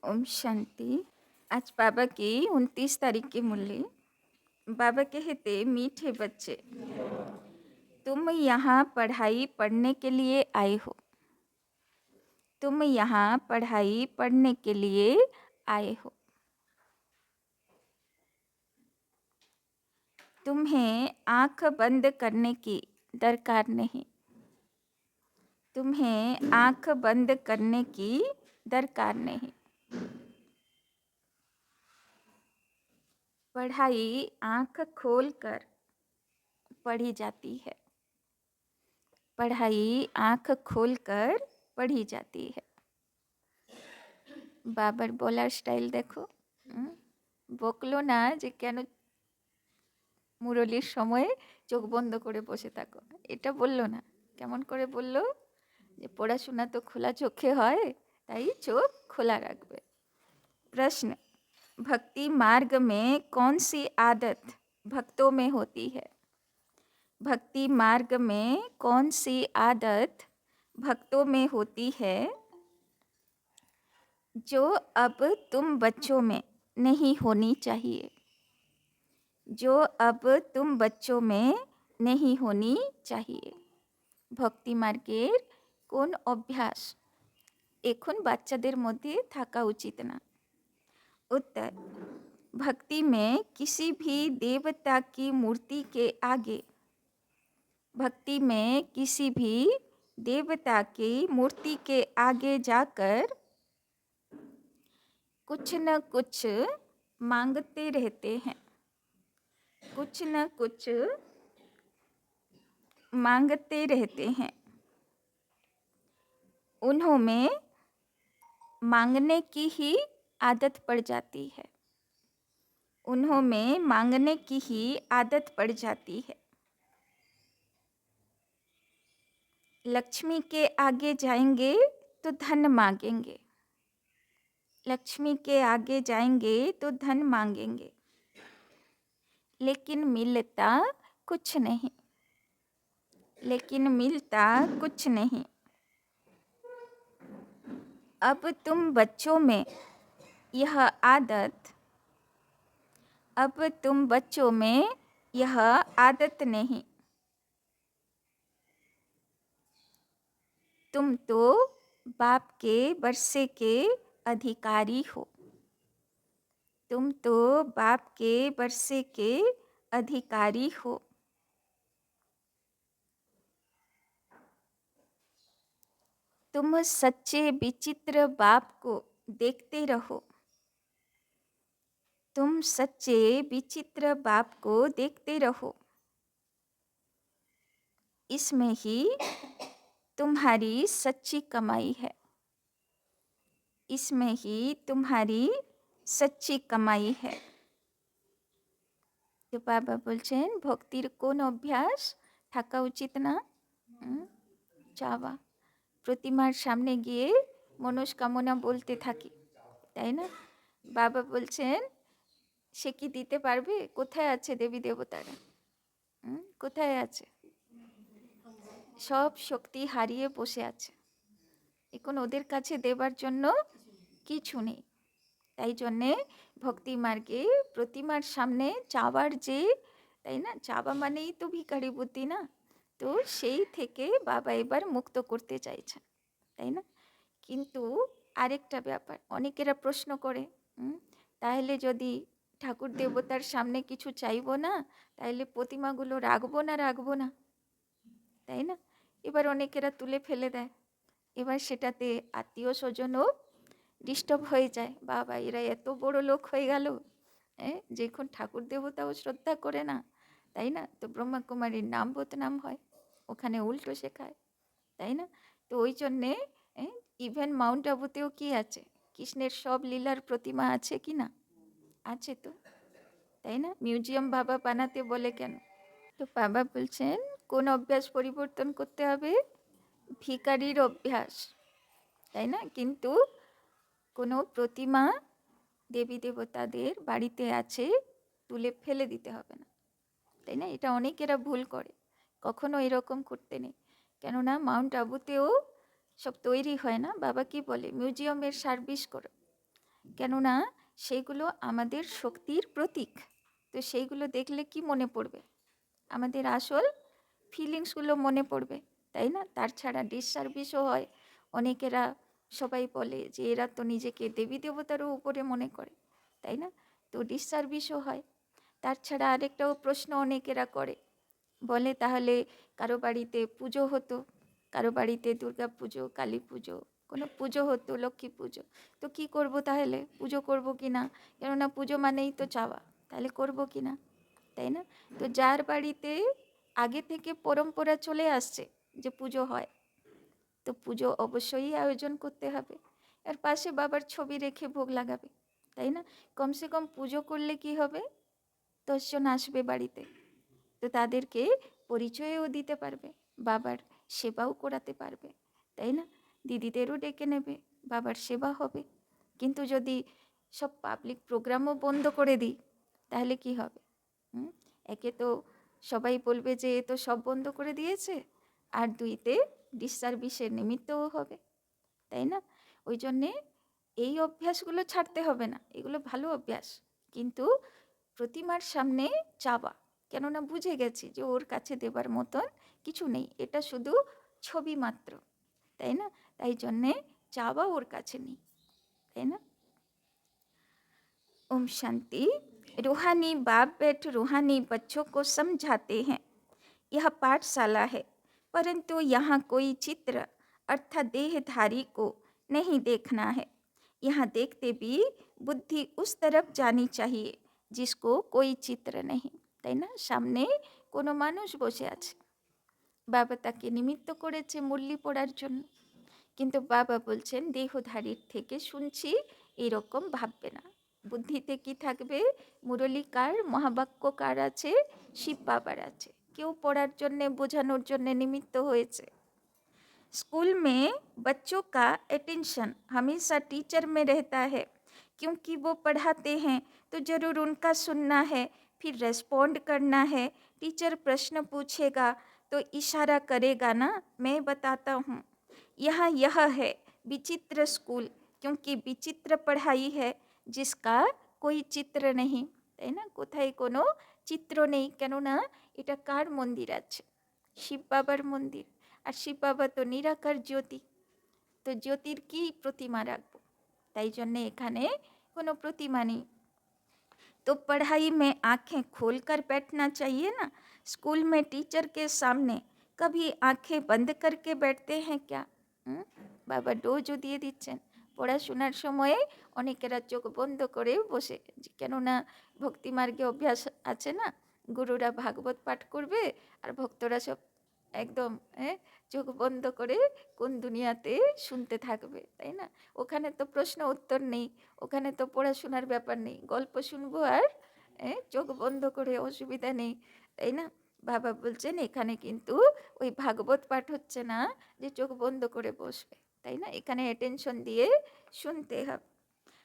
ओम शांति। आज बाबा की 29 तारीख की मुरली। बाबा कहते, मीठे बच्चे, तुम यहाँ पढ़ाई पढ़ने के लिए आए हो। तुम यहाँ पढ़ाई पढ़ने के लिए आए हो। तुम्हें आँख बंद करने की दरकार नहीं। तुम्हें आँख बंद करने की दरकार नहीं। पढ़ाई आँख खोल कर पढ़ी जाती है। पढ़ाई आँख खोल कर पढ़ी जाती है। বাবার বলার স্টাইল দেখো। বকলো না যে কেন মুরলির সময়ে চোখ বন্ধ করে বসে থাকো, এটা বললো না। কেমন করে বললো যে পড়াশোনা তো খোলা চোখে হয়, তাই চোখ খোলা রাখবে। प्रश्न, भक्ति मार्ग में कौन सी आदत भक्तों में होती है? भक्ति मार्ग में कौन सी आदत भक्तों में होती है जो अब तुम बच्चों में नहीं होनी चाहिए? जो अब तुम बच्चों में नहीं होनी चाहिए। ভক্তি মার্গের কোন অভ্যাস এখন বাচ্চাদের মধ্যে থাকা উচিত না? उत्तर, भक्ति में किसी भी देवता की मूर्ति के आगे, भक्ति में किसी भी देवता की मूर्ति के आगे जाकर कुछ न कुछ मांगते रहते हैं। कुछ न कुछ मांगते रहते हैं। उन्होंने मांगने की ही आदत पड़ जाती है। उन्होंने मांगने की ही आदत पड़ जाती है। लक्ष्मी के आगे जाएंगे तो धन मांगेंगे। लक्ष्मी के आगे जाएंगे तो धन मांगेंगे, लेकिन मिलता कुछ नहीं। लेकिन मिलता कुछ नहीं। अब तुम बच्चों में यह आदत, अब तुम बच्चों में यह आदत नहीं। तुम तो बाप के वर्षे के अधिकारी हो। तुम तो बाप के वर्षे के अधिकारी हो। तुम सच्चे विचित्र बाप को देखते रहो। तुम सच्चे विचित्र बाप को देखते रहो। इसमें ही तुम्हारी सच्ची कमाई है। इसमें ही तुम्हारी सच्ची कमाई है। तो बाबा बोलছেন ভক্তির কোন অভ্যাস থাকা উচিত না? চাওয়া। প্রতিমার সামনে গিয়ে মনস্কামনা বলতে থাকি, তাই না? বাবা বলছেন সে কি দিতে পারবে? কোথায় আছে দেবী দেবতারা? কোথায় আছে? সব শক্তি হারিয়ে বসে আছে। এখন ওদের কাছে দেবার জন্য কিছু নেই। তাই জন্যে ভক্তি মার্গে প্রতিমার সামনে চাওয়ার যে, তাই না, চাওয়া মানেই তো ভিখারি বুদ্ধি না। তো সেই থেকে বাবা এবার মুক্ত করতে চাইছেন, তাই না? কিন্তু আরেকটা ব্যাপার, অনেকেরা প্রশ্ন করে, তাহলে যদি ঠাকুর দেবতার সামনে কিছু চাইবো না, তাহলে প্রতিমাগুলো রাখবো না, তাই না? এবার অনেকেরা তুলে ফেলে দেয়। এবার সেটাতে আত্মীয় স্বজনও ডিস্টার্ব হয়ে যায়। বাবা এরা এত বড় লোক হয়ে গেল, যে এখন ঠাকুর দেবতাও শ্রদ্ধা করে না, তাই না? তো ব্রহ্মাকুমারীর নাম বদনাম হয়, ওখানে উল্টো শেখায়, তাই না? তো ওই জন্যে ইভেন মাউন্ট আবুতেও কি আছে? কৃষ্ণের সব লীলার প্রতিমা আছে কি না? আছে তো, তাই না? মিউজিয়াম বাবা বানাতে বলে কেন? তো বাবা বলছেন কোন অভ্যাস পরিবর্তন করতে হবে? ভিখারির অভ্যাস, তাই না? কিন্তু কোনো প্রতিমা দেবী দেবতাদের বাড়িতে আছে, তুলে ফেলে দিতে হবে না, তাই না? এটা অনেকেরা ভুল করে, কখনো এরকম করতে নেই। কেননা মাউন্ট আবুতেও সব তৈরি হয় না। বাবা কি বলে? মিউজিয়ামের সার্ভিস করো, কেননা সেইগুলো আমাদের শক্তির প্রতীক। তো সেইগুলো দেখলে কি মনে পড়বে? আমাদের আসল ফিলিংসগুলো মনে পড়বে, তাই না? তার ছাড়া ডিসসার্ভিসও হয়। অনেকেরা সবাই বলে যে এরা তো নিজেকে দেবী দেবতারও উপরে মনে করে, তাই না? তো ডিসসার্ভিসও হয়। তার ছাড়া আরেকটাও প্রশ্ন অনেকেরা করে, বলে তাহলে কারো বাড়িতে পুজো হতো, কারো বাড়িতে দুর্গা পুজো, কালী পুজো, কোনো পুজো হতো, লক্ষ্মী পুজো, তো কি করব তাহলে? পুজো করব কি না? কেননা পুজো মানেই তো চাওয়া, তাহলে করব কি না, তাই না? তো যার বাড়িতে আগে থেকে পরম্পরা চলে আসছে যে পুজো হয়, তো পুজো অবশ্যই আয়োজন করতে হবে। এর পাশে বাবার ছবি রেখে ভোগ লাগাবে, তাই না? কমসে কম পুজো করলে কি হবে, 10 জন আসবে বাড়িতে, তো তাদেরকে পরিচয়ও দিতে পারবে, বাবার সেবাও করাতে পারবে, তাই না? দিদিদেরও ডেকে নেবে, বাবার সেবা হবে। কিন্তু যদি সব পাবলিক প্রোগ্রামও বন্ধ করে দিই, তাহলে কি হবে? একে তো সবাই বলবে যে এ তো সব বন্ধ করে দিয়েছে, আর দুইতে ডিসসার্ভিসের নিমিত্তও হবে, তাই না? ওই জন্যে এই অভ্যাসগুলো ছাড়তে হবে না, এগুলো ভালো অভ্যাস, কিন্তু প্রতিমার সামনে চাওয়া, কেননা বুঝে গেছি যে ওর কাছে দেবার মতন কিছু নেই, এটা শুধু ছবি মাত্র, তাই না? তাই জন্যে চাওয়া ওর কাছে নেই, তাই না? ओम शांति। रूहानी बाप बैठ रूहानी बच्चों को समझाते हैं। यह पाठशाला है, परंतु यहाँ कोई चित्र अर्थात देहधारी को नहीं देखना है। यहाँ देखते भी बुद्धि उस तरफ जानी चाहिए जिसको कोई चित्र नहीं, তাই না? সামনে কোনো মানুষ বসে আছে, বাবা তাকে নিমিত্ত করেছে মুরলি পড়ার জন্য, কিন্তু বাবা বলছেন দেহধারীর থেকে শুনছি এরকম ভাববে না। বুদ্ধিতে কি থাকবে? মুরলি কার, মহাবাক্য কার আছে? শিব বাবার আছে। কেউ পড়ার জন্যে, বোঝানোর জন্যে নিমিত্ত হয়েছে। स्कूल में बच्चों का अटेंशन हमेशा टीचर में रहता है, क्योंकि वो पढ़ाते हैं तो ज़रूर उनका सुनना है, फिर रेस्पॉन्ड करना है। टीचर प्रश्न पूछेगा तो इशारा करेगा ना, मैं बताता हूँ। यह है विचित्र स्कूल, क्योंकि विचित्र पढ़ाई है जिसका कोई चित्र नहीं, তাই না? কোথায় কোনো চিত্র নেই, কেননা এটা কার মন্দির আছে? শিব বাবার মন্দির, আর শিব বাবা তো নিরাকার জ্যোতি, তো জ্যোতির কি প্রতিমা রাখবো? তাই জন্যে এখানে কোনো প্রতিমা নেই। तो पढ़ाई में आंखें खोलकर बैठना चाहिए ना। स्कूल में टीचर के सामने कभी आंखें बंद करके बैठते हैं क्या? বাবা ডোজও দিয়ে দিচ্ছেন, পড়াশোনার সময়ে অনেকেরা চোখ বন্ধ করে বসে, কেননা ভক্তিমার্গে অভ্যাস আছে না, গুরুরা ভাগবত পাঠ করবে আর ভক্তরা সব একদম চোখ বন্ধ করে কোন দুনিয়াতে শুনতে থাকবে, তাই না? ওখানে তো প্রশ্ন উত্তর নেই, ওখানে তো পড়াশোনার ব্যাপার নেই, গল্প শুনবো আর চোখ বন্ধ করে, অসুবিধা নেই, তাই না? বাবা বলছেন এখানে কিন্তু ওই ভাগবত পাঠ হচ্ছে না যে চোখ বন্ধ করে বসবে, তাই না? এখানে অ্যাটেনশন দিয়ে শুনতে হবে।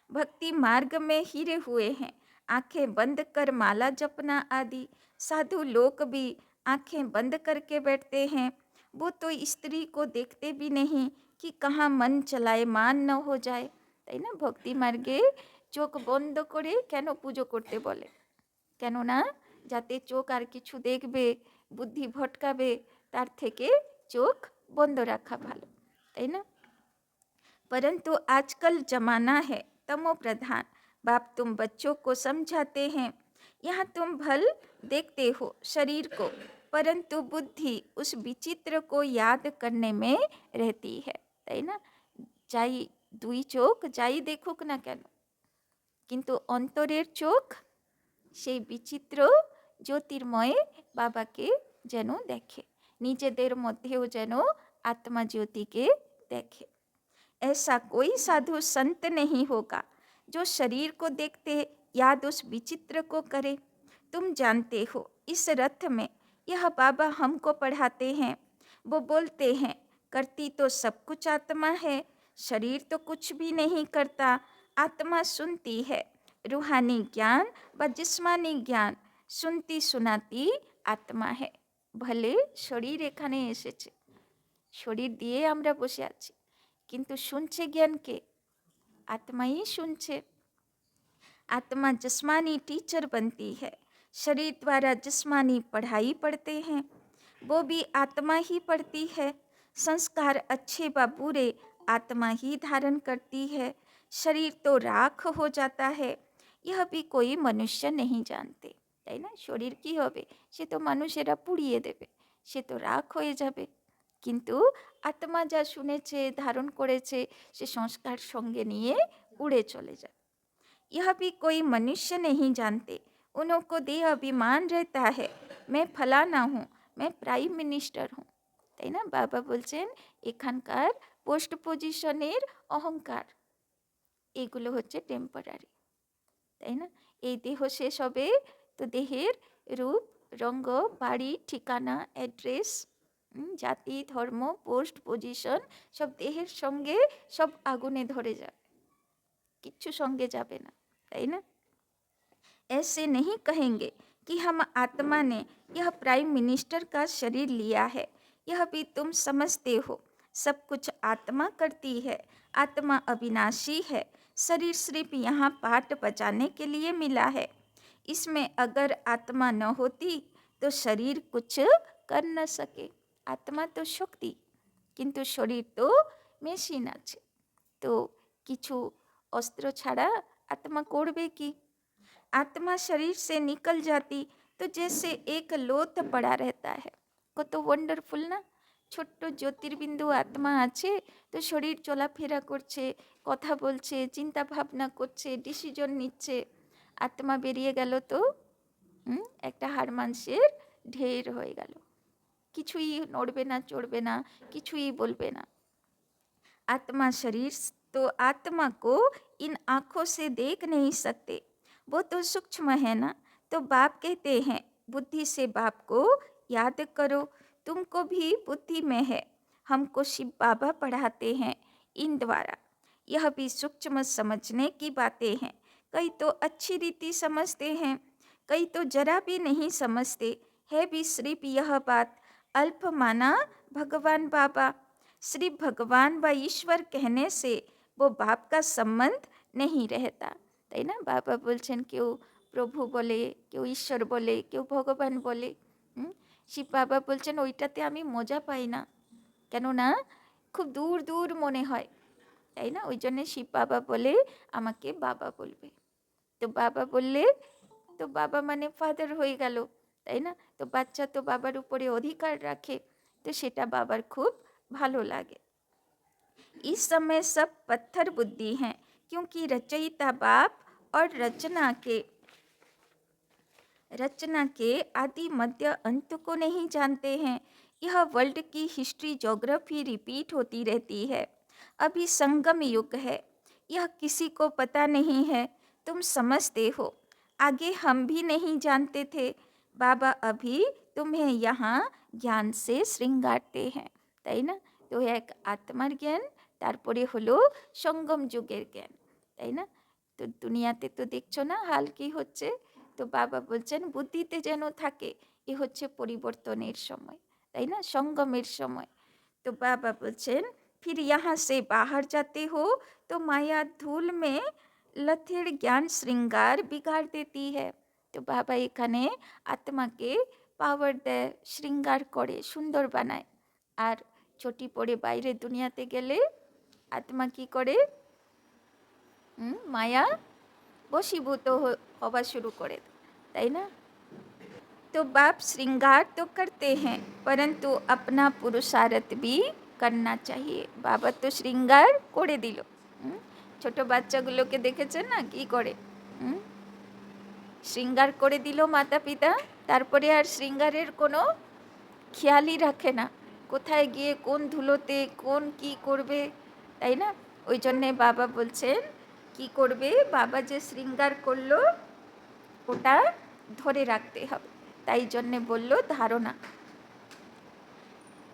भक्ति मार्ग में हीरे हुए हैं, आंखें बंद कर माला जपना आदि। साधु लोग भी आंखें बंद करके बैठते हैं। वो तो स्त्री को देखते भी नहीं कि कहाँ मन चलाए मान न हो जाए, তাই না? ভক্তি মার্গে চোখ বন্ধ করে কেন পুজো করতে বলে? কেননা যাতে চোখ আর কিছু দেখবে, বুদ্ধি ভটকাবে, তার থেকে চোখ বন্ধ রাখা ভালো, তাই না? परंतु आजकल जमाना है तमो प्रधान। बाप तुम बच्चों को समझाते हैं, यहाँ तुम भल देखते हो शरीर को, परंतु बुद्धि उस विचित्र को याद करने में रहती है, তাই না? যাই দুই চোখ যাই দেখুক না কেন, কিন্তু অন্তরের চোখ সেই বিচিত্র জ্যোতির্ময় বাবাকে যেন দেখে, নিজেদের মধ্যেও যেন আত্মা জ্যোতিকে দেখে। ऐसा कोई साधु संत नहीं होगा जो शरीर को देखते याद उस विचित्र को करे। तुम जानते हो इस रथ में यह बाबा हमको पढ़ाते हैं। वो बोलते हैं करती तो सब कुछ आत्मा है, शरीर तो कुछ भी नहीं करता, आत्मा सुनती है। रूहानी ज्ञान व जिस्मानी ज्ञान सुनती सुनाती आत्मा है। भले शरीर এখানে এসেছে, শরীর দিয়ে আমরা বসে আছি, কিন্তু শুনছে জ্ঞানকে, আত্মাই শুনছে। आत्मा जिस्मानी टीचर बनती है, शरीर द्वारा जिस्मानी पढ़ाई पढ़ते हैं, वो भी आत्मा ही पढ़ती है। संस्कार अच्छे व बुरे आत्मा ही धारण करती है। शरीर तो राख हो जाता है, यह भी कोई मनुष्य नहीं जानते, তাই না? শরীর কি হবে, সে তো মানুষেরা পুড়িয়ে দেবে, সে তো রাখ হয়ে যাবে। কিন্তু আত্মা যা শুনেছে, ধারণ করেছে, সে সংস্কার সঙ্গে নিয়ে উড়ে চলে যায়। यह भी कोई मनुष्य नहीं जानते, उन्हों को देह अभिमान रहता है, मैं फलाना हूँ, मैं प्राइम मिनिस्टर हूँ, তাই না? বাবা বলছেন এখানকার পোস্ট পজিশনের অহংকার, এগুলো হচ্ছে টেম্পোরারি, তাই না? এই দেহ শেষ হবে তো দেহের রূপ, রঙ্গ, বাড়ি, ঠিকানা, অ্যাড্রেস, জাতি, ধর্ম, পোস্ট পজিশন সব দেহের সঙ্গে সব আগুনে ধরে যাবে, কিচ্ছু সঙ্গে যাবে না, তাই না? ऐसे नहीं कहेंगे कि हम आत्मा ने यह प्राइम मिनिस्टर का शरीर लिया है, यह भी तुम समझते हो, सब कुछ आत्मा करती है, आत्मा अविनाशी है, शरीर सिर्फ यहाँ पाठ बजाने के लिए मिला है, इसमें अगर आत्मा न होती तो शरीर कुछ कर न सके। आत्मा तो शक्ति, किंतु शरीर तो মেশিন আছে, তো কিছু অস্ত্র ছাড়া আত্মা করবে কি? आत्मा शरीर से निकल जाती तो जैसे एक लोथ पड़ा रहता है। কত ওয়ান্ডারফুল না? ছোট্ট জ্যোতির্বিন্দু আত্মা আছে, তো শরীর চলাফেরা করছে, কথা বলছে, চিন্তা ভাবনা করছে, ডিসিশন নিচ্ছে। আত্মা বেরিয়ে গেল তো একটা হাড় মাংসের ঢের হয়ে গেল, কিছুই নড়বে না, চড়বে না, কিছুই বলবে না। आत्मा शरीर तो आत्मा को इन आँखों से देख नहीं सकते, वो तो सूक्ष्म है ना। तो बाप कहते हैं बुद्धि से बाप को याद करो, तुमको भी बुद्धि में है, हमको शिव बाबा पढ़ाते हैं इन द्वारा। यह भी सूक्ष्म समझने की बातें हैं, कई तो अच्छी रीति समझते हैं, कई तो जरा भी नहीं समझते, है भी सिर्फ यह बात अल्प माना भगवान बाबा। श्री भगवान व ईश्वर कहने से वो बाप का संबंध नहीं रहता, তাই না? বাবা বলছেন কেউ প্রভু বলে, কেউ ঈশ্বর বলে, কেউ ভগবান বলে। শিব বাবা বলছেন ওইটাতে আমি মজা পাই না, কেননা খুব দূর দূর মনে হয়, তাই না? ওই জন্যে শিব বাবা বলে আমাকে বাবা বলবে। তো বাবা বললে তো বাবা মানে ফাদার হয়ে গেল, তাই না? তো বাচ্চা তো বাবার উপরে অধিকার রাখে, তো সেটা বাবার খুব ভালো লাগে। इस समय सब पत्थर बुद्धि हैं, क्योंकि रचयिता बाप और रचना के आदि मध्य अंत को नहीं जानते हैं। यह वर्ल्ड की हिस्ट्री ज्योग्राफी रिपीट होती रहती है। अभी संगम युग है, यह किसी को पता नहीं है, तुम समझते हो, आगे हम भी नहीं जानते थे, बाबा अभी तुम्हें यहाँ ज्ञान से श्रृंगारते हैं, তাই না? তো এক আত্মার জ্ঞান, তারপরে হলো সঙ্গম যুগের জ্ঞান, তাই না? তো দুনিয়াতে তো দেখছো না হাল কি হচ্ছে, তো বাবা বলছেন বুদ্ধিতে যেন থাকে, এ হচ্ছে পরিবর্তনের সময়, তাই না? সঙ্গমের সময়। तो बाबा बोलছেন फिर यहाँ से बाहर जाते हो तो माया धूल में लथेड़ ज्ञान श्रृंगार बिगाड़ देती है। तो बाबा এখানে আত্মাকে পাওয়ার দেয়, শৃঙ্গার করে, সুন্দর বানায়। আর চটি পড়ে বাইরে দুনিয়াতে গেলে আত্মা কি করে? মায়া বশীভূত হওয়া শুরু করে, তাই না? तो बाप श्रृंगार तो करते हैं, परंतु अपना पुरुषार्थ भी करना चाहिए। बाबा तो श्रृंगार করে দিল। ছোট বাচ্চাগুলোকে দেখেছেন না কি করে? শৃঙ্গার করে দিল মাতা পিতা, তারপরে আর শৃঙ্গারের কোনো খেয়ালই রাখে না, কোথায় গিয়ে কোন ধুলোতে কোন কি করবে, তাই না? ওই জন্যে বাবা বলছেন কি করবে, বাবা যে শৃঙ্গার করলো ওটা ধরে রাখতে হবে, তাই জন্যে বলল धारणा।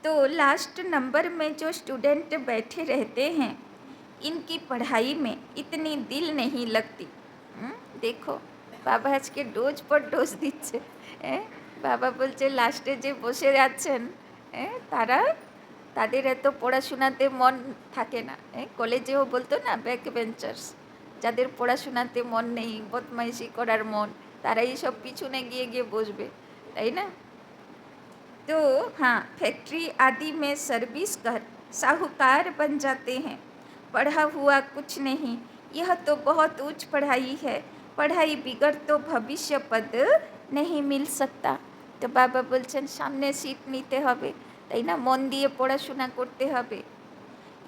तो लास्ट नंबर में जो स्टूडेंट बैठे रहते हैं, इनकी पढ़ाई में इतनी दिल नहीं लगती। देखो বাবা আজকে ডোজ পর ডোজ দিচ্ছে। বাবা বলছে লাস্টে যে বসে যাচ্ছেন তাদের এত পড়াশোনাতে মন থাকে না। কলেজেও বলতো না ব্যাক বেঞ্চার্স, যাদের পড়াশোনাতে মন নেই, বদমাইশি করার মন, তারাই সব পিছনে গিয়ে গিয়ে বসবে, তাই না? तो हाँ, फैक्ट्री आदि में सर्विस कर साहूकार बन जाते हैं। पढ़ा हुआ कुछ नहीं, यह तो बहुत उच्च पढ़ाई है। पढ़ाई बिगड़ तो भविष्य पद नहीं मिल सकता। तो बाबा बोलছেন सामने सीट নিতে হবে, তাই না? মন দিয়ে পড়াশোনা করতে হবে।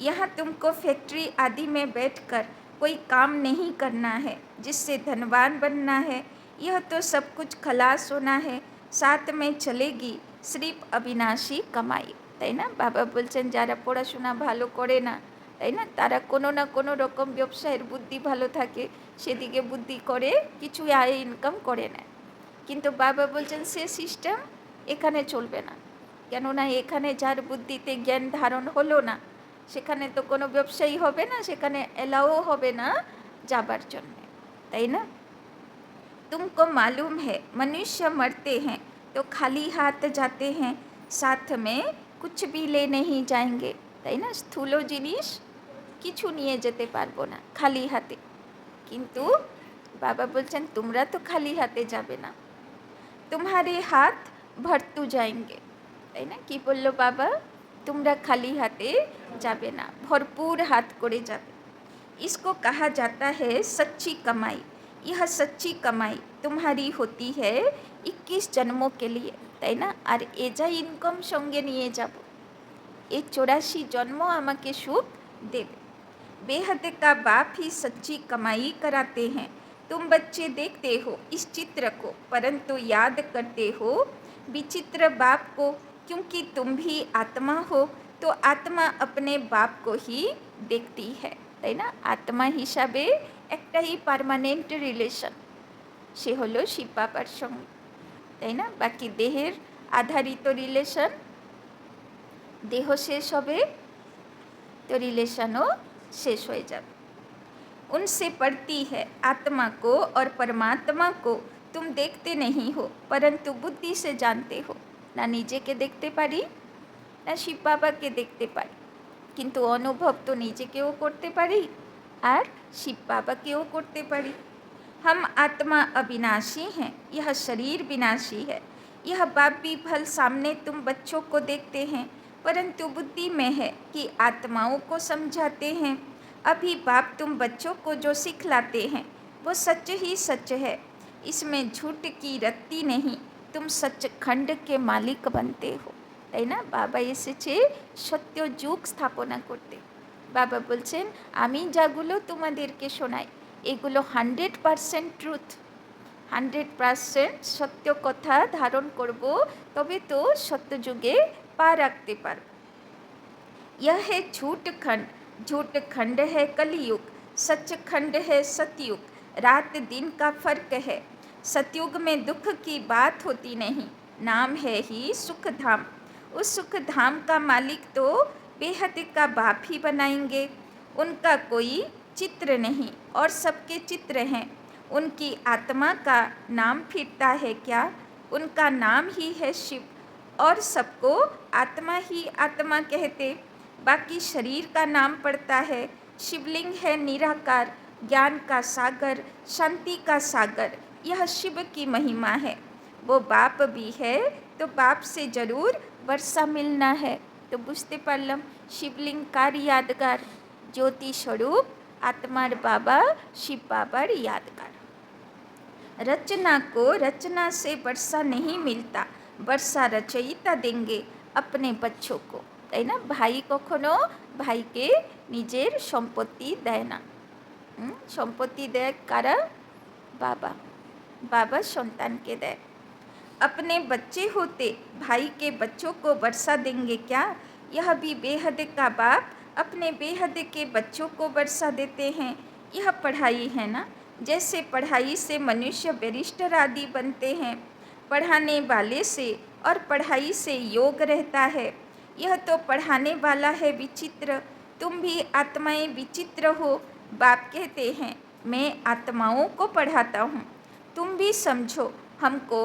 यहाँ तुमको फैक्ट्री आदि में बैठकर कोई काम नहीं करना है जिससे धनवान बनना है। यह तो सब कुछ खलास होना है, साथ में चलेगी सिर्फ अविनाशी कमाई। তাই না? বাবা বলছেন যারা পড়াশোনা ভালো করে না, তাই না, তারা কোনো না কোনো রকম ব্যবসায়ের বুদ্ধি ভালো থাকে, সেদিকে বুদ্ধি করে কিছু আয় ইনকাম করে নেয়। কিন্তু বাবা বলছেন সে সিস্টেম এখানে চলবে না, কেননা এখানে যার বুদ্ধিতে জ্ঞান ধারণ হলো না, সেখানে তো কোনো ব্যবসায়ী হবে না, সেখানে এলাও হবে না যাবার জন্যে, তাই না? तुमको मालूम है मनुष्य मरते हैं तो खाली हाथ जाते हैं, साथ में कुछ भी ले नहीं जाएंगे, তাই না? স্থূল জিনিস কিছু নিয়ে যেতে পারবো না খালি হাতে। কিন্তু বাবা বলছেন তোমরা তো খালি হাতে যাবে না, तुम्हारे हाथ भरतू जाएंगे, তাই না? কি বললো বাবা? তোমরা খালি হাতে যাবে না, ভরপুর হাত করে যাবে। इसको कहा जाता है सच्ची कमाई। यह सच्ची कमाई तुम्हारी होती है 21 जन्मों के लिए, তাই না? আর এ যা ইনকাম সঙ্গে নিয়ে যাব, এই 84 জন্ম আমাকে সুখ দেবে। बेहद का बाप ही सच्ची कमाई कराते हैं। तुम बच्चे देखते हो इस चित्र को, परंतु याद करते हो विचित्र बाप को, क्योंकि तुम भी आत्मा हो तो आत्मा अपने बाप को ही देखती है, তাই না? আত্মা হিসাবে একটাই পার্মানেন্ট রিলেশন, সে হলো শিব বাবার সঙ্গে, তাই না? বাকি দেহের আধারিত রিলেশন, দেহ শেষ হবে তো রিলেশনও शेष हो जाए। उनसे पढ़ती है आत्मा को और परमात्मा को तुम देखते नहीं हो, परंतु बुद्धि से जानते हो। ना नीचे के देखते पारी ना शिव बाबा के देखते पारी, किंतु अनुभव तो नीचे केও करते पारी और शिव बाबा केও करते पारी। हम आत्मा अविनाशी हैं, यह शरीर विनाशी है। यह बाप भी फल सामने तुम बच्चों को देखते हैं, परंतु बुद्धि में है कि आत्माओं को समझाते हैं। अभी बाप तुम बच्चों को जो सिखलाते हैं वो सच ही सच है, इसमें झूठ की रत्ती नहीं। तुम सचखंड के मालिक बनते हो, তাই না? বাবা এসেছে সত্য যুগ স্থাপনা করতে। বাবা বলছেন আমি যাগুলো তোমাদেরকে শোনাই এগুলো 100% ট্রুথ, 100% সত্য কথা ধারণ করব, তবে তো সত্য যুগে पा रखते पर। यह है झूठ खंड, झूठ खंड है कलयुग, सच खंड है सतयुग। रात दिन का फर्क है, सतयुग में दुख की बात होती नहीं, नाम है ही सुख धाम। उस सुख धाम का मालिक तो बेहद का बाप ही बनाएंगे। उनका कोई चित्र नहीं और सबके चित्र हैं। उनकी आत्मा का नाम फिरता है क्या? उनका नाम ही है शिव और सबको आत्मा ही आत्मा कहते। बाकी शरीर का नाम पड़ता है। शिवलिंग है निराकार, ज्ञान का सागर, शांति का सागर, यह शिव की महिमा है। वो बाप भी है तो बाप से जरूर वर्षा मिलना है। तो बुझते पारलाम शिवलिंग कार यादगार, ज्योति स्वरूप आत्मार बाबा शिव बाबार यादगार। रचना को रचना से वर्षा नहीं मिलता, वर्षा रचयिता देंगे अपने बच्चों को, তাই না? ভাই কখনো ভাইকে নিজের সম্পত্তি দেয় না। সম্পত্তি দেয় কারা? বাবা, বাবা সন্তানকে দেয়। अपने बच्चे होते भाई के बच्चों को वर्षा देंगे क्या? यह भी बेहद का बाप अपने बेहद के बच्चों को वर्षा देते हैं। यह पढ़ाई है ना, जैसे पढ़ाई से मनुष्य बैरिस्टर आदि बनते हैं, पढ़ाने वाले से और पढ़ाई से योग रहता है। यह तो पढ़ाने वाला है विचित्र, तुम भी आत्माएं विचित्र हो। बाप कहते हैं मैं आत्माओं को पढ़ाता हूँ, तुम भी समझो हमको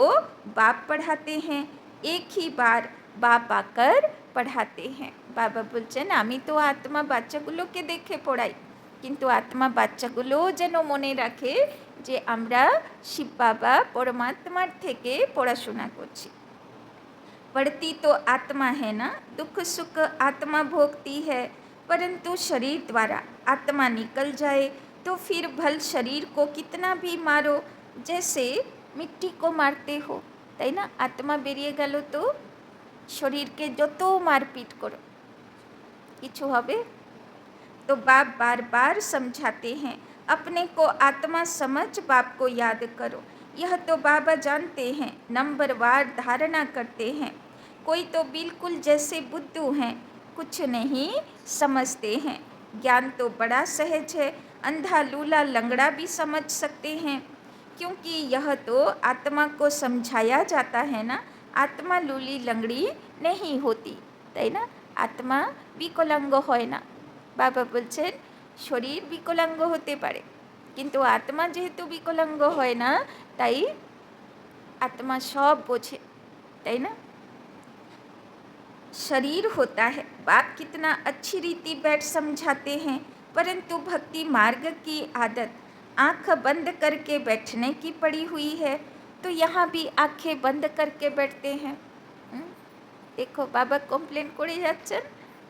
बाप पढ़ाते हैं, एक ही बार बाप आकर पढ़ाते हैं। बाबा बोलছেন আমি তো আত্মা বাচ্চাগুলোকে দেখে পড়াই, কিন্তু আত্মা বাচ্চাগুলোও যেন মনে রাখে যে আমরা শিব বাবা পরমাত্মার থেকে পড়াশোনা করছি। पढ़ती तो आत्मा है ना, दुख सुख आत्मा भोगती है, परंतु शरीर द्वारा आत्मा निकल जाए तो फिर भल शरीर को कितना भी मारो, जैसे मिट्टी को मारते हो। তাই না? আত্মা বেরিয়ে গেল তো শরীরকে যত মারপিট করো কিছু হবে। तो बाप बार बार समझाते हैं, अपने को आत्मा समझ बाप को याद करो। यह तो बाबा जानते हैं, नंबरवार धारणा करते हैं। कोई तो बिल्कुल जैसे बुद्धू हैं, कुछ नहीं समझते हैं। ज्ञान तो बड़ा सहज है, अंधा लूला लंगड़ा भी समझ सकते हैं, क्योंकि यह तो आत्मा को समझाया जाता है ना। आत्मा लूली लंगड़ी नहीं होती, তাই না? আত্মা বিকলাঙ্গ হয় না। বাবা বলছেন শরীর বিকলাঙ্গ হতে পারে, কিন্তু আত্মা যেহেতু বিকলাঙ্গ হয় না, তাই আত্মা সব বোঝে, তাই না? शरीर होता है, बाप कितना अच्छी रीति बैठ समझाते हैं, परंतु भक्ति मार्ग की आदत आँख बंद करके बैठने की पड़ी हुई है, तो यहाँ भी आँखें बंद करके बैठते हैं। देखो बाबा कमप्लेन করে যাচ্ছেন,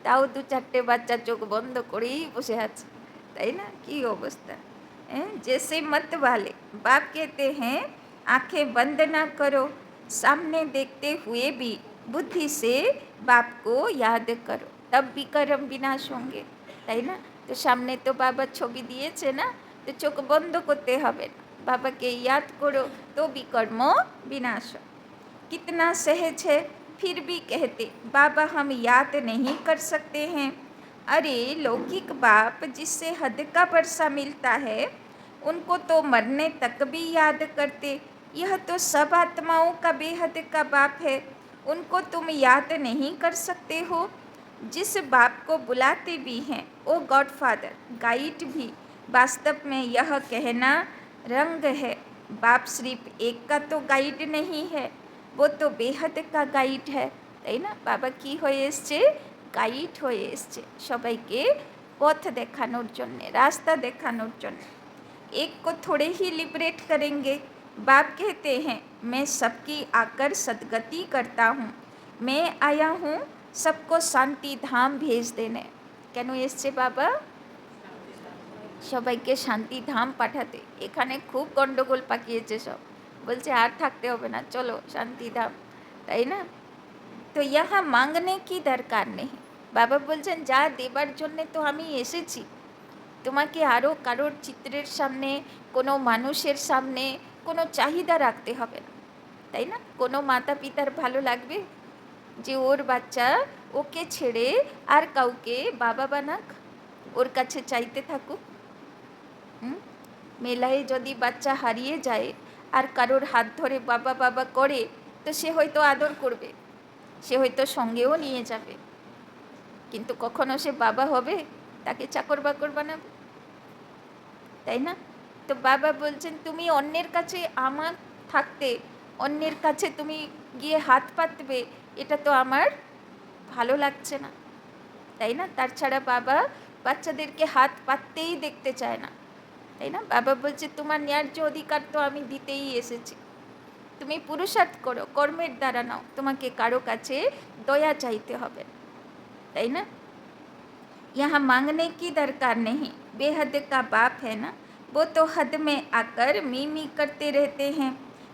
তাও 2-4টে বাচ্চা চোখ বন্ধ করেই বসে আছে, তাই না? কি অবস্থা! जैसे मत वाले बाप कहते हैं आँखें बंद ना करो, सामने देखते हुए भी बुद्धि से बाप को याद करो, तब भी कर्म विनाश होंगे, তাই না? তো সামনে তো বাবা ছবি দিয়েছে না, তো চোখ বন্ধ করতে হবে না, বাবাকে याद करो तो भी कर्म विनाश हो। कितना सहज है, फिर भी कहते बाबा हम याद नहीं कर सकते हैं। अरे लौकिक बाप जिससे हद का वर्षा मिलता है, उनको तो मरने तक भी याद करते। यह तो सब आत्माओं का बेहद का बाप है, उनको तुम याद नहीं कर सकते हो। जिस बाप को बुलाते भी हैं वो गॉडफादर गाइड भी, वास्तव में यह कहना रंग है। बाप सिर्फ एक का तो गाइड नहीं है, वो तो बेहद का गाइड है, তাই না? বাবা কি হয়ে এসছে? গাইড হয়ে এসছে সবাইকে পথ দেখানোর জন্যে, রাস্তা দেখানোর জন্যে। एक को थोड़े ही लिबरेट करेंगे। बाप कहते हैं मैं सबकी आकर सदगति करता हूँ, मैं आया हूँ सबको शांति धाम भेज देने। কেন এসছে বাবা? সবাইকে শান্তি ধাম পাঠাতে। এখানে খুব গন্ডগোল পাকিয়েছে সব, বলছে আর থাকতে হবে না, চলো শান্তি ধাম, তাই না? তো यहाँ मांगने की दरकार नहीं। বাবা বলছেন যা দেবার জন্যে তো আমি এসেছি, তোমাকে আরও কারোর চিত্রের সামনে, কোনো মানুষের সামনে কোনো চাহিদা রাখতে হবে না, তাই না? কোনো মাতা পিতার ভালো লাগবে যে ওর বাচ্চা ওকে ছেড়ে আর কাউকে বাবা বানাক, ওর কাছে চাইতে থাকুক? মেলায় যদি বাচ্চা হারিয়ে যায় আর কারোর হাত ধরে বাবা বাবা করে, তো সে হয়তো আদর করবে, সে হয়তো সঙ্গেও নিয়ে যাবে, কিন্তু কখনো সে বাবা হবে? তাকে চাকর বাকর বানাবে, তাই না? তো বাবা বলছেন তুমি অন্যের কাছে আমার থাকতে অন্যের কাছে তুমি গিয়ে হাত পাতবে, এটা তো আমার ভালো লাগছে না, তাই না? তার ছাড়া বাবা বাচ্চাদেরকে হাত পাততেই দেখতে চায় না, তাই না? বাবা বলছে তোমার ন্যায্য অধিকার তো আমি দিতেই এসেছি, তুমি পুরুষার্থ করো, কর্মের দ্বারা নাও, তোমাকে কারো কাছে দয়া চাইতে হবে, তাই না? यहाँ मांगने की दरकार नहीं, बेहद का बाप है ना, वो तो हद में आकर मी करते रहते हैं।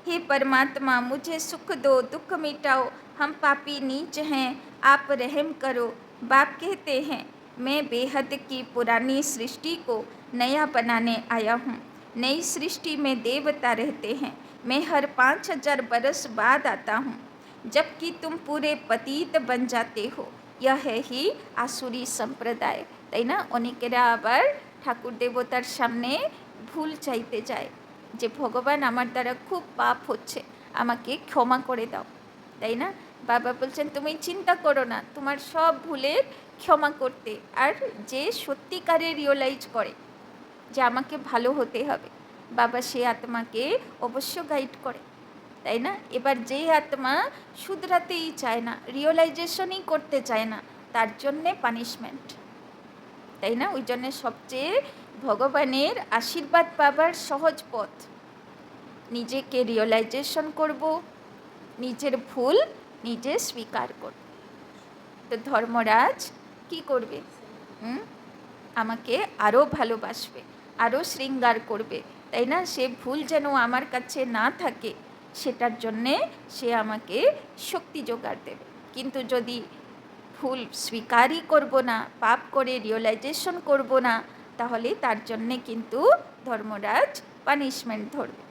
हे परमात्मा मुझे सुख दो, दुख मिटाओ, हम पापी नीच हैं, आप रहम करो। बाप कहते हैं मैं बेहद की पुरानी सृष्टि को नया बनाने आया हूँ। नई सृष्टि में देवता रहते हैं, मैं हर 5000 बरस बाद आता हूँ, जबकि तुम पूरे पतित बन जाते हो। यह है ही आसुरी সম্প্রদায়, তাই না? অনেকেরা আবার ঠাকুর দেবতার সামনে ভুল চাইতে যায় যে ভগবান আমার দ্বারা খুব পাপ হচ্ছে, আমাকে ক্ষমা করে দাও, তাই না? বাবা বলছেন তুমি চিন্তা করো না, তোমার সব ভুলের ক্ষমা করতে। আর যে সত্যিকারে রিয়েলাইজ করে যে আমাকে ভালো হতে হবে, বাবা সে আত্মাকে অবশ্য গাইড করে, তাই না? এবার যে আত্মা শুধরাতেই চায় না, রিয়েলাইজেশনই করতে চায় না, তার জন্যে পানিশমেন্ট, তাই না? ওই জন্যে সবচেয়ে ভগবানের আশীর্বাদ পাবার সহজ পথ, নিজেকে রিয়েলাইজেশন করব, নিজের ভুল নিজে স্বীকার করব। তো ধর্মরাজ কি করবে? আমাকে আরও ভালোবাসবে, আরও শৃঙ্গার করবে, তাই না? সে ভুল যেন আমার কাছে না থাকে, সেটার জন্যে সে আমাকে শক্তি জোগাড় দেবে। কিন্তু যদি ভুল স্বীকারই করব না, পাপ করে রিয়েলাইজেশন করব না, তাহলে তার জন্যে কিন্তু ধর্মরাজ পানিশমেন্ট ধরবে।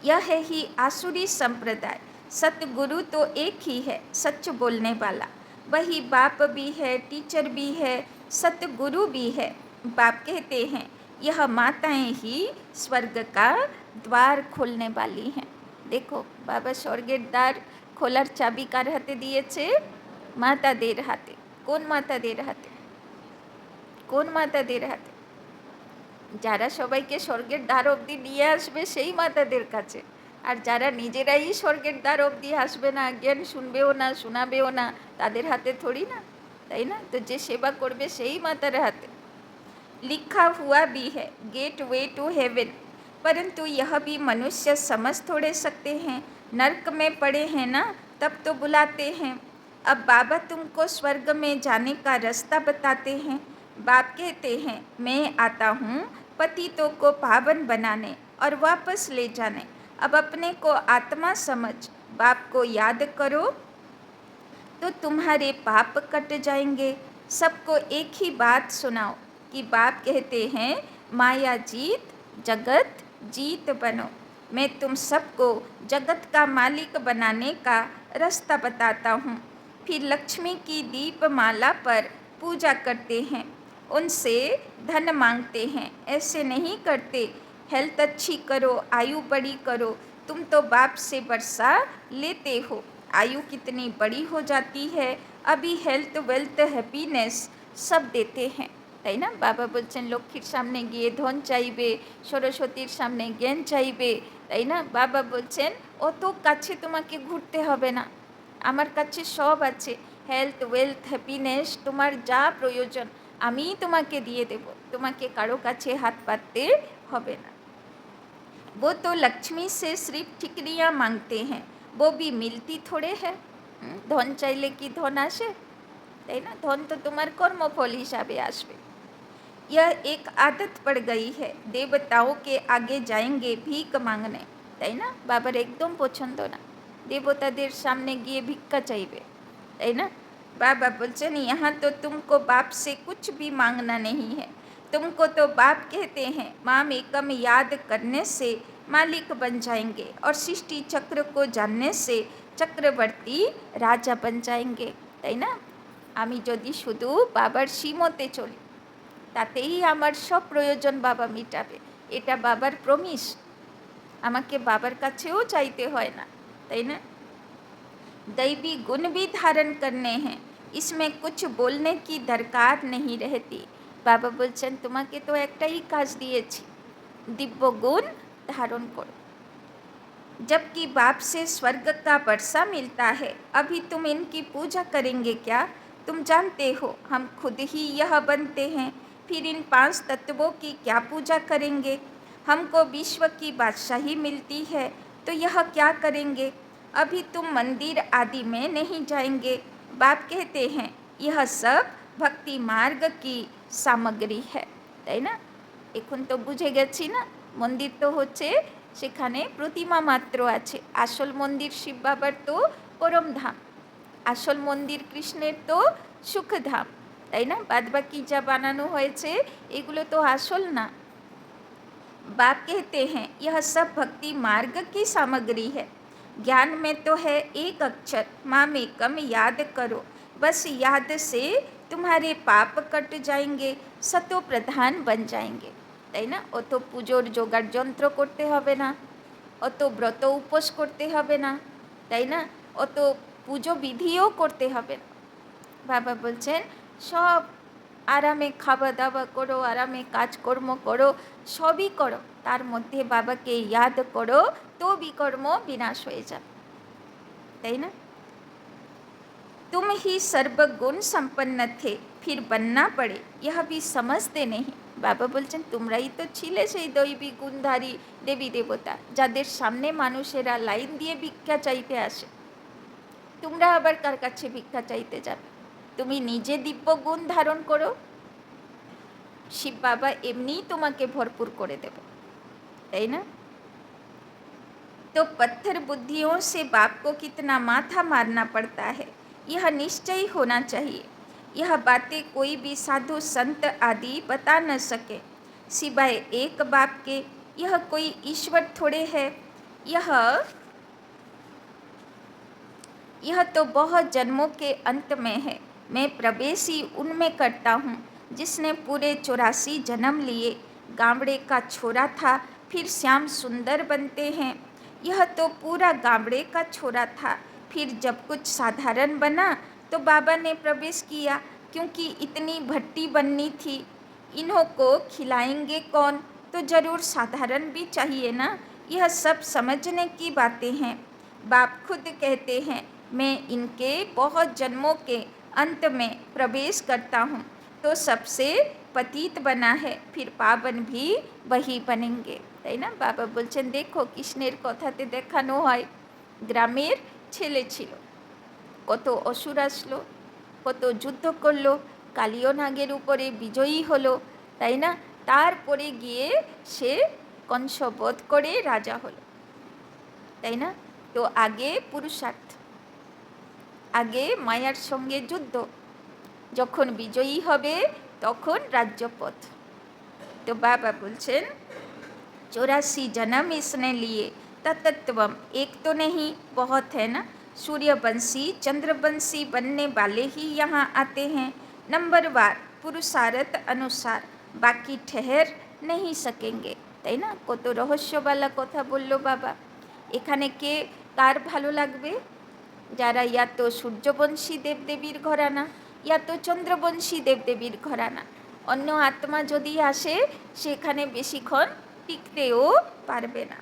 यह है ही आसुरी संप्रदाय, सतगुरु तो एक ही है सच बोलने वाला, वही बाप भी है, टीचर भी है, सतगुरु भी है। बाप कहते हैं यह माताएं ही स्वर्ग का द्वार खोलने वाली हैं। देखो बाबा स्वर्गेर द्वार खोलार चाबी कार हाथे दिएছে? मातादेर हाथे। কোন মাতাদের হাতে? কোন মাতাদের হাতে? যারা সবাইকে স্বর্গের দ্বার অবধি নিয়ে আসবে সেই মাতাদের কাছে। আর যারা নিজেরাই স্বর্গের দ্বার অবধি আসবে না, জ্ঞান শুনবেও না, শোনাবেও না, তাদের হাতে থোড়ি না, তাই না? তো যে সেবা করবে সেই মাতার হাতে। लिखा हुआ भी है गेट वे टू हेवन, परंतु यह भी मनुष्य समझ थोड़े सकते हैं। नर्क में पड़े हैं ना, तब तो बुलाते हैं। अब बाबा तुमको स्वर्ग में जाने का रास्ता बताते हैं। बाप कहते हैं मैं आता हूँ पतितों को पावन बनाने और वापस ले जाने। अब अपने को आत्मा समझ बाप को याद करो तो तुम्हारे पाप कट जाएंगे। सबको एक ही बात सुनाओ कि बाप कहते हैं माया जीत जगत जीत बनो। मैं तुम सबको जगत का मालिक बनाने का रास्ता बताता हूँ। फिर लक्ष्मी की दीपमाला पर पूजा करते हैं, उनसे धन मांगते हैं, ऐसे नहीं करते। हेल्थ अच्छी करो, आयु बड़ी करो। तुम तो बाप से वर्षा लेते हो, आयु कितनी बड़ी हो जाती है, अभी हेल्थ वेल्थ हैप्पीनेस सब देते हैं, তাই না? বাবা বলছেন লক্ষ্মীর সামনে গিয়ে ধন চাইবে, সরস্বতীর সামনে জ্ঞান চাইবে, তাই না? বাবা বলছেন অত কাছে তোমাকে ঘুরতে হবে না, আমার কাছে সব আছে। হেলথ ওয়েলথ হ্যাপিনেস তোমার যা প্রয়োজন আমি তোমাকে দিয়ে দেব, তোমাকে কারো কাছে হাত পাততে হবে না। वो तो लक्ष्मी से सिर्फ ठिकरियाँ मांगते हैं, वो भी मिलती थोड़े है। धन चाइले कि धन आसे, তাই না? ধন তো তোমার কর্মফল হিসাবে আসবে। यह एक आदत पड़ गई है, देवताओं के आगे जाएंगे भीख मांगने, তাই না? বাবার একদম পছন্দ না দেবতাদের সামনে গিয়ে ভিক্ষা চাইবে, তাই না? बाबा बोलचन यहाँ तो तुमको बाप से कुछ भी मांगना नहीं है, तुमको तो बाप कहते हैं माम एकम याद करने से मालिक बन जाएंगे और सृष्टि चक्र को जानने से चक्रवर्ती राजा बन जाएंगे, তাই না? আমি যদি শুধু বাবার শ্রীমতে চলি তাতেই আমার সব প্রয়োজন বাবা মিটাবে, এটা বাবার প্রমিস। আমাকে বাবার কাছেও চাইতে হয় না, তাই না? दैवी गुण भी धारण करने हैं, इसमें कुछ बोलने की दरकार नहीं रहती। बाबा बोलছেন তোমাকে তো একটাই কাজ দিয়েছি, दिव्य गुण धारण करो। जबकि बाप से स्वर्ग का वर्षा मिलता है, अभी तुम इनकी पूजा करेंगे क्या? तुम जानते हो हम खुद ही यह बनते हैं, फिर इन 5 तत्वों की क्या पूजा करेंगे? हमको विश्व की बादशाही मिलती है तो यह क्या करेंगे? अभी तुम मंदिर आदि में नहीं जाएंगे। बाप कहते हैं यह सब भक्ति मार्ग की सामग्री है, তাই না? এখন তো বুঝে গেছি না, মন্দির তো হচ্ছে সেখানে প্রতিমা মাত্র আছে, আসল মন্দির শিব বাবার তো পরমধাম, আসল মন্দির কৃষ্ণের তো সুখধাম, তাই না? বাদবাকি যা বানানো হয়েছে এগুলো তো আসল না। बाप कहते हैं यह सब भक्ति मार्ग की सामग्री है, ज्ञान में तो है एक अक्षर माम एकम याद करो, बस याद से तुम्हारे पाप कट जाएंगे, सतो प्रधान बन जाएंगे, তাই না? অত পুজোর জোগাড় যন্ত্র করতে হবে না, অত ব্রত উপোস করতে হবে না, তাই না? অত পুজো বিধিও করতে হবে না। বাবা বলছেন সব আরামে খাওয়া দাওয়া করো, আরামে কাজকর্ম করো, সবই করো, তার মধ্যে বাবাকে ইয়াদ করো, তো বিকর্ম বিনাশ হয়ে যাবে, তাই না? तुम ही सर्वगुण संपन्न थे, फिर बनना पड़े, यह भी समझते नहीं। বাবা বলছেন তোমরাই তো ছিলে সেই দৈবিক গুণধারী দেবী দেবতা, যাদের সামনে মানুষেরা লাইন দিয়ে ভিক্ষা চাইতে আসে। তোমরা আবার কার কাছে ভিক্ষা চাইতে যাবে? তুমি নিজে দিব্য গুণ ধারণ করো, শিব বাবা এমনিই তোমাকে ভরপুর করে দেবে, তাই না? तो पत्थर बुद्धियों से बाप को कितना माथा मारना पड़ता है, यह निश्चय होना चाहिए। यह बातें कोई भी साधु संत आदि बता न सके सिवाय एक बाप के। यह कोई ईश्वर थोड़े है, यह तो बहुत जन्मों के अंत में है। मैं प्रवेश ही उनमें करता हूँ जिसने पूरे 84 जन्म लिए। गामड़े का छोरा था, फिर श्याम सुंदर बनते हैं। यह तो पूरा गामड़े का छोरा था, फिर जब कुछ साधारण बना तो बाबा ने प्रवेश किया, क्योंकि इतनी भट्टी बननी थी। इन्हों को खिलाएंगे कौन, तो जरूर साधारण भी चाहिए ना। यह सब समझने की बातें हैं। बाप खुद कहते हैं मैं इनके बहुत जन्मों के अंत में प्रवेश करता हूँ, तो सबसे पतित बना है, फिर पावन भी वही बनेंगे, তাই না? বাবা বলছেন দেখো কৃষ্ণের কথাতে দেখানো হয় গ্রামের ছেলে ছিল, কত অসুর আসলো, কত যুদ্ধ করলো, কালিয় নাগের উপরে বিজয়ী হলো, তাই না? তারপরে গিয়ে সে কংস বধ করে রাজা হলো, তাই না? তো আগে পুরুষার্থ, আগে মায়ার সঙ্গে যুদ্ধ, যখন বিজয়ী হবে তখন রাজ্যপথ। तो बाबा बोलছেন 84 जन्म इसने लिए, तत्त्वम एक तो नहीं बहुत है ना। सूर्यवंशी चंद्रवंशी बनने वाले ही यहाँ आते हैं, नंबरवार पुरुषार्थ अनुसार, बाकी ठहर नहीं सकेंगे, তাই না? কত রহস্যবালা কথা বললো বাবা। এখানে কে কার ভালো লাগবে? যারা ইয়া তো সূর্যবংশী দেবদেবীর ঘরানা, ইয়া তো চন্দ্রবংশী দেবদেবীর ঘরানা। অন্য আত্মা যদি আসে সেখানে বেশিক্ষণ टिकतेও पारबे ना।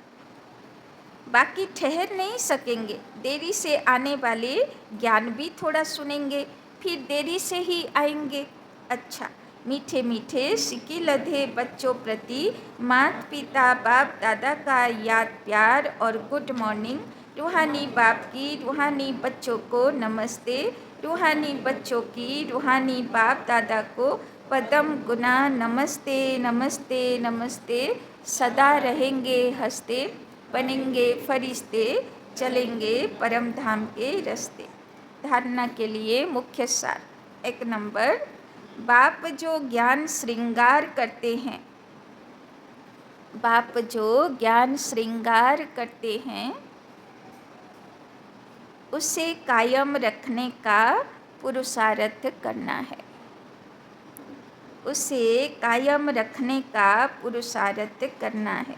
बाकी ठहर नहीं सकेंगे, देरी से आने वाले ज्ञान भी थोड़ा सुनेंगे, फिर देरी से ही आएंगे। अच्छा, मीठे मीठे सिक्की लधे बच्चों प्रति माता पिता बाप दादा का याद प्यार और गुड मॉर्निंग। रूहानी बाप की रूहानी बच्चों को नमस्ते, रूहानी बच्चों की रूहानी बाप दादा को पदम गुना नमस्ते नमस्ते नमस्ते। सदा रहेंगे हंसते, बनेंगे फरिश्ते, चलेंगे परम धाम के रास्ते। धारणा के लिए मुख्य सार। 1 नंबर, बाप जो ज्ञान श्रृंगार करते हैं, बाप जो ज्ञान श्रृंगार करते हैं उसे कायम रखने का पुरुषार्थ करना है, उसे कायम रखने का पुरुषार्थ करना है।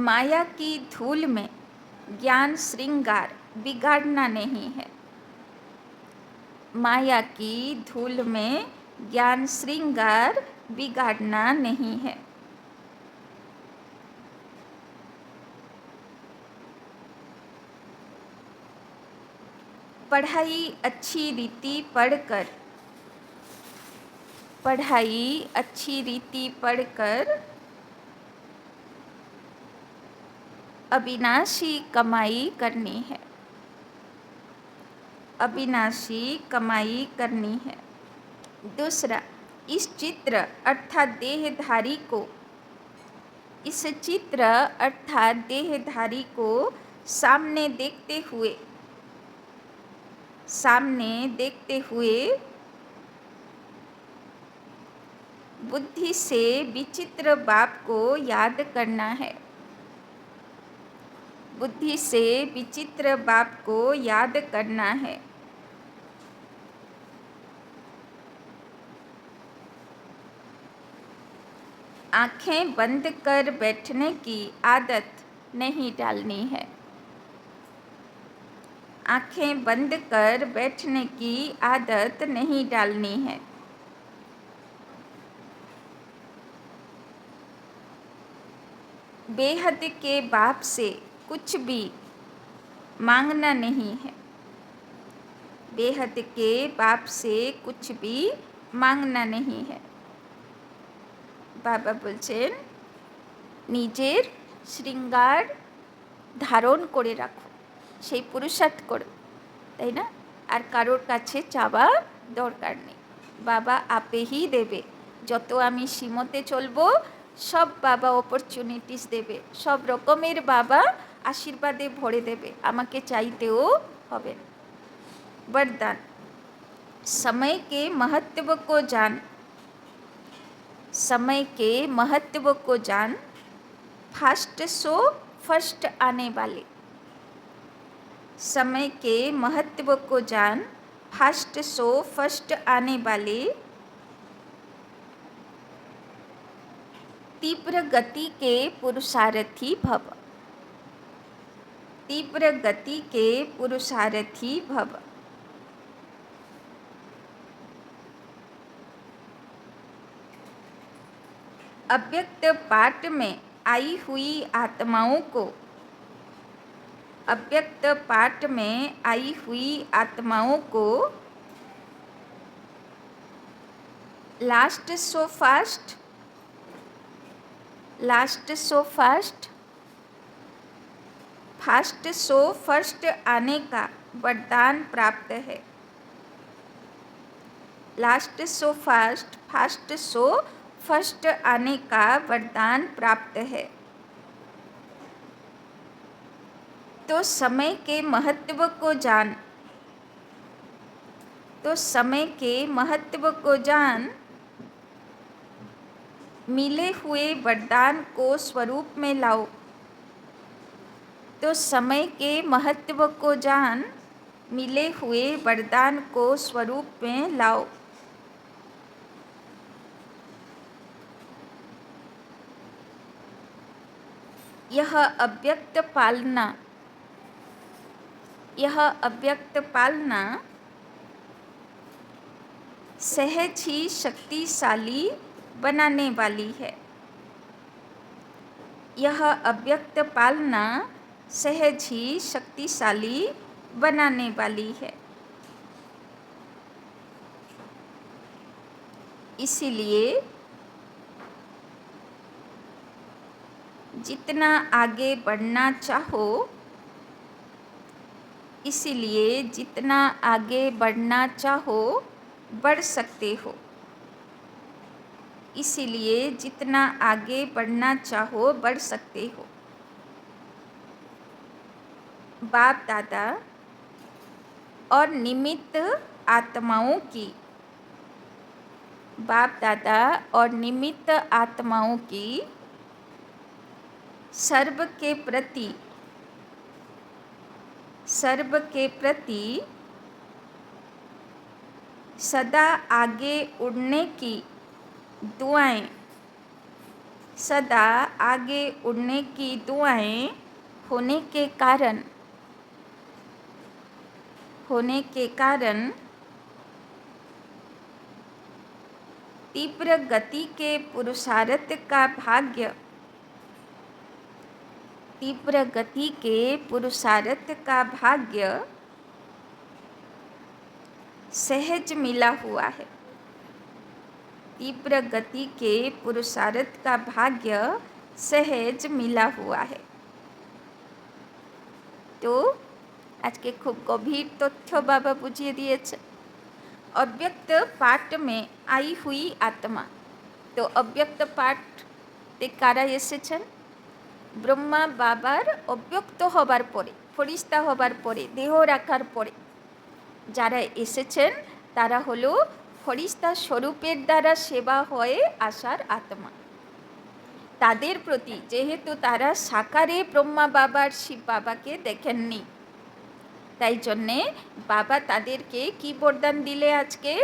माया की धूल में ज्ञान श्रृंगार बिगाड़ना नहीं है, माया की धूल में ज्ञान श्रृंगार बिगाड़ना नहीं है। पढ़ाई अच्छी रीति पढ़कर, पढ़ाई अच्छी रीति पढ़कर अविनाशी कमाई करनी है, अविनाशी कमाई करनी है। दूसरा, इस चित्र अर्थात देहधारी को, इस चित्र अर्थात देहधारी को सामने देखते हुए, सामने देखते हुए बुद्धि से विचित्र बाप को याद करना है, बुद्धि से विचित्र बाप को याद करना है। आँखें बंद कर बैठने की आदत नहीं डालनी है, आँखें बंद कर बैठने की आदत नहीं डालनी है। बेहद के बाप से कुछ भी मांगना नहीं है, बेहद के बाप से कुछ भी मांगना नहीं है। बाबा বলছেন নিজের শৃঙ্গার ধারণ করে রাখো, সেই পুরুষার্থ করো, তাই না? আর কারোর কাছে চাওয়া দরকার নেই, বাবা আপেই দেবে। যত আমি শ্রীমতে চলবো সব বাবা অপরচুনিটিস দেবে, সব রকমের বাবা আশীর্বাদে ভরে দেবে, আমাকে চাইতেও হবে না। वरदान समय के महत्व को जान, समय के महत्व को जान, फास्ट सो फर्स्ट आने वाले। समय के महत्व को जान, फास्ट सो फर्स्ट आने वाले। तीव्र गति के पुरुषार्थी भव, तीव्र गति के पुरुषार्थी भव। अव्यक्त पाठ में आई हुई आत्माओं को, अव्यक्त पाठ में आई हुई आत्माओं को last so fast, last so fast, fast so first आने का वरदान प्राप्त है। Last so fast so first आने का वरदान प्राप्त है। तो समय के महत्व को जान, तो समय के महत्व को जान, मिले हुए वरदान को स्वरूप में लाओ। तो समय के महत्व को जान, मिले हुए वरदान को स्वरूप में लाओ। यह अव्यक्त पालना, यह अव्यक्त पालना सहज ही शक्तिशाली बनाने वाली है। यह अव्यक्त पालना सहज ही शक्तिशाली बनाने वाली है। इसीलिए जितना आगे बढ़ना चाहो, इसीलिए जितना आगे बढ़ना चाहो बढ़ सकते हो, इसीलिए जितना आगे बढ़ना चाहो बढ़ सकते हो। बाप दादा और निमित्त आत्माओं की, बाप दादा और निमित्त आत्माओं की सर्व के प्रति, सर्व के प्रति सदा आगे उड़ने की दुआएं, सदा आगे उड़ने की दुआएं होने के कारण, होने के कारण तीव्र गति के पुरुषार्थ का भाग्य, तीव्र गति के पुरुषार्थ का भाग्य सहज मिला हुआ है। तीव्र गति के पुरुषार्थ का भाग्य सहज मिला हुआ है। तो आज के खूब गभीर तथ्य बाबा बुझिए दिए। अव्यक्त पाठ में आई हुई आत्मा, तो अव्यक्त पाठ ते कारा एसेछेन? ब्रह्मा बाबार अव्यक्त हबार परे, फरिश्ता हबार परे, देह राखार परे যারা এসেছেন তারা হলো ফরিস্তা স্বরূপের দ্বারা সেবা হয়ে আসার আত্মা। তাদের প্রতি যেহেতু তারা সাকারে ব্রহ্মা বাবার শিব বাবাকে দেখেননি, তাই জন্যে বাবা তাদেরকে কি বরদান দিলে আজকে,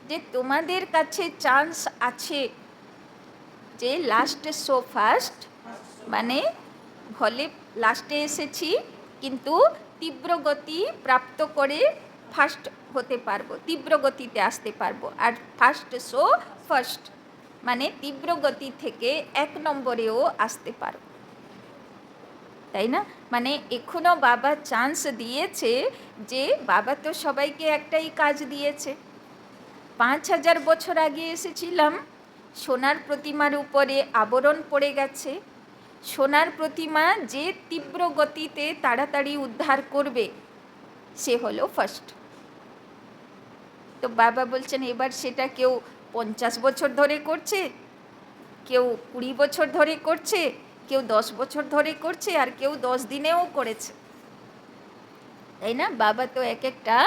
যে তোমাদের কাছে চান্স আছে যে লাস্ট সো ফার্স্ট, মানে ভলে লাস্টে এসেছি কিন্তু তীব্র গতি প্রাপ্ত করে ফার্স্ট হতে পারবো, তীব্র গতিতে আসতে পারবো। আর ফার্স্ট সো ফার্স্ট মানে তীব্র গতি থেকে 1 নম্বরেও আসতে পারবো। তাই না? মানে এখনো বাবা চান্স দিয়েছে, যে বাবা তো সবাইকে একটাই কাজ দিয়েছে। 5000 বছর আগে এসেছিলাম, সোনার প্রতিমার উপরে আবরণ পড়ে গেছে। সোনার প্রতিমা যে তীব্র গতিতে তাড়াতাড়ি উদ্ধার করবে, সে হলো ফার্স্ট। তো বাবা বলছেন এবার সেটা কেউ 50 বছর ধরে করছে, কেউ 20 বছর ধরে করছে, কেউ 10 বছর ধরে করছে, আর কেউ 10 দিনেও করেছে। তাই না? বাবা তো এক একটা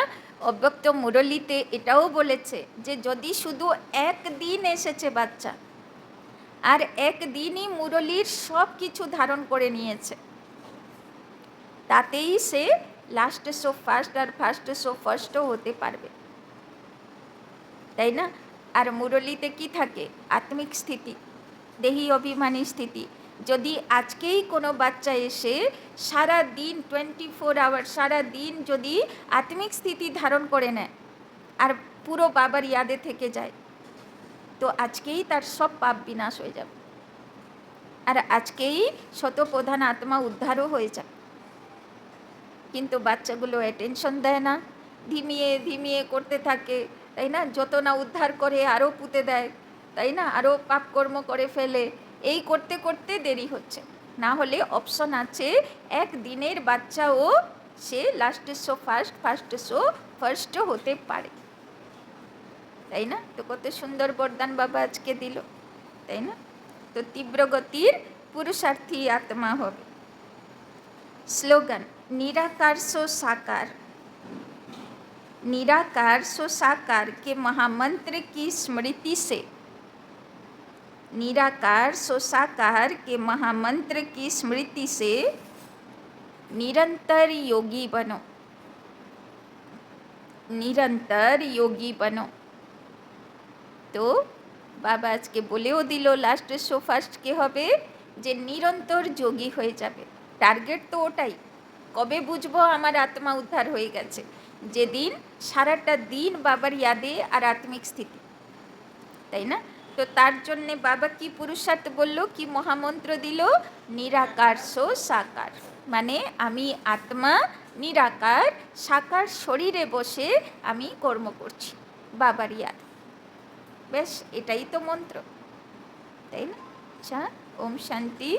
অব্যক্ত মুরলিতে এটাও বলেছে যে যদি শুধু একদিন এসেছে বাচ্চা, আর একদিনই মুরলির সব কিছু ধারণ করে নিয়েছে, তাতেই সে লাস্ট শো ফার্স্ট আর ফার্স্ট শো ফার্স্টও হতে পারবে। তাই না? আর মুরলিতে কি থাকে? আত্মিক স্থিতি, দেহি অভিমানী স্থিতি। যদি আজকেই কোনো বাচ্চা এসে সারা দিন 24 আওয়ার সারা দিন যদি আত্মিক স্থিতি ধারণ করে নেয় আর পুরো বাবার ইয়াদে থেকে যায়, তো আজকেই তার সব পাপ বিনাশ হয়ে যাবে, আর আজকেই শতপ্রধান আত্মা উদ্ধারও হয়ে যায়। কিন্তু বাচ্চাগুলো অ্যাটেনশন দেয় না, ধিমিয়ে ধিমিয়ে করতে থাকে, তাই না? যত না উদ্ধার করে আরও পুঁতে দেয়, তাই না? আরও পাপকর্ম করে ফেলে। এই করতে করতে দেরি হচ্ছে। না হলে অপশন আছে, একদিনের বাচ্চাও সে লাস্টের শো ফার্স্ট, ফার্স্ট শো ফার্স্টও হতে পারে। তাই না? তো কত সুন্দর বরদান বাবা আজকে দিল, তাই না? তো তীব্র গতির পুরুষার্থী আত্মা হবে। স্লোগান, निराकार सो साकार, निराकार सो साकार के महामंत्र की स्मृति से, निराकार सो साकार के महामंत्र की स्मृति से निरंतर योगी बनो, निरंतर योगी बनो। तो বাবা আজকে বলেও দিল লাস্ট শো ফার্স্ট কে হবে, যে নিরন্তর যোগী হয়ে যাবে। টার্গেট তো ওটাই। কবে বুঝবো আমার আত্মা উদ্ধার হয়ে গেছে? যেদিন সারাটা দিন বাবার ইয়াদে আর আত্মিক স্থিতি, তাই না? তো তার জন্যে বাবা কি পুরুষার্থ বলল, কি মহামন্ত্র দিল? নিরাকার সো সাকার, মানে আমি আত্মা নিরাকার, সাকার শরীরে বসে আমি কর্ম করছি বাবার ইয়াদ। বেশ, এটাই তো মন্ত্র, তাই না? আচ্ছা, ওম শান্তি।